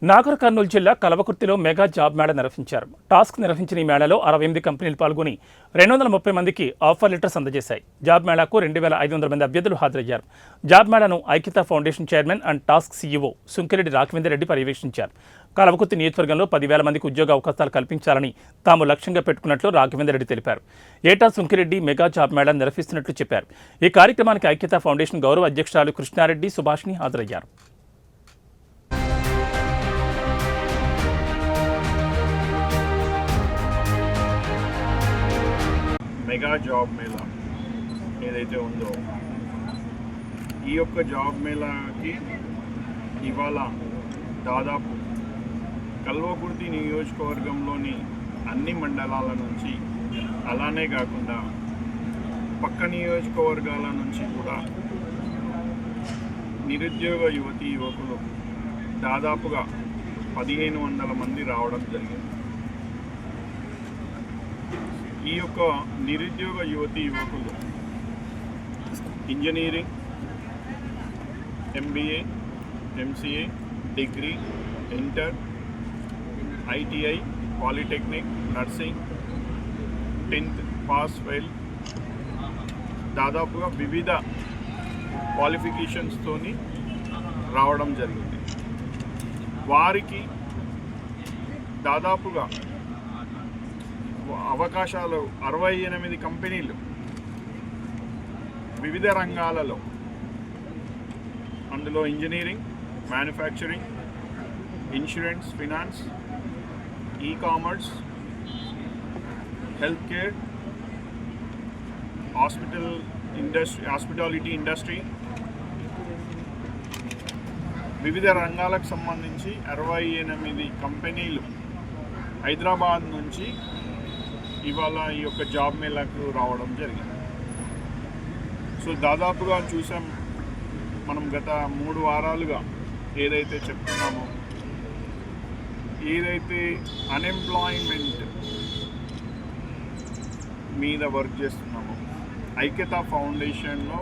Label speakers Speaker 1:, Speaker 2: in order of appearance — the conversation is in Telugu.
Speaker 1: నాగర్ కర్నూలు జిల్లా కల్వకుర్తిలో మెగా జాబ్ మేళా నిర్వహించారు. టాస్క్ నిర్వహించిన ఈ మేళాలో 68 కంపెనీలు పాల్గొని 230 మందికి ఆఫర్ లెటర్స్ అందజేశాయి. జాబ్ మేళాకు 2500 మంది అభ్యర్థులు హాజరయ్యారు. జాబ్ మేళాను Aikyata foundation chairman and TASK CEO Sunkireddy Raghavender Reddy పర్యవేక్షించారు. కల్వకుర్తి నియోజకవర్గంలో 10,000 మందికి ఉద్యోగ అవకాశాలు కల్పించాలని తాము లక్ష్యంగా పెట్టుకున్నట్లు రాఘవేందర్ రెడ్డి తెలిపారు. ఏటా సుంకిరెడ్డి మెగా జాబ్ మేళా నిర్వహిస్తున్నట్లు చెప్పారు. ఈ కార్యక్రమానికి ఐక్యతా ఫౌండేషన్ గౌరవ అధ్యక్షురాలు కృష్ణారెడ్డి, సుభాష్ని హాజరయ్యారు.
Speaker 2: మెగా జాబ్ మేళా ఏదైతే ఉందో ఈ యొక్క జాబ్ మేళాకి ఇవాళ దాదాపు కల్వకుర్తి నియోజకవర్గంలోని అన్ని మండలాల నుంచి, అలానే కాకుండా పక్క నియోజకవర్గాల నుంచి కూడా నిరుద్యోగ యువతీ యువకులు దాదాపుగా 1500 మంది రావడం జరిగింది. ఈ యొక్క నిరుద్యోగ యువతీ యువకులు engineering, MBA, MCA, degree, inter, ITI, polytechnic, nursing, 10th pass fail, దాదాపుగా వివిధ క్వాలిఫికేషన్స్తోని రావడం జరిగింది. వారికి దాదాపుగా అవకాశాలు 68 కంపెనీలు వివిధ రంగాలలో, అందులో engineering, manufacturing, insurance, finance, e-commerce, health care, hospitality industry, వివిధ రంగాలకు సంబంధించి 68 కంపెనీలు హైదరాబాద్ నుంచి ఇవాళ ఈ యొక్క జాబ్ మేళాకు రావడం జరిగింది. సో దాదాపుగా చూసాం మనం గత 3 వారాలుగా ఏదైతే చెప్తున్నామో, ఏదైతే అన్ఎంప్లాయ్మెంట్ మీద వర్క్ చేస్తున్నామో, ఐక్యతా ఫౌండేషన్లో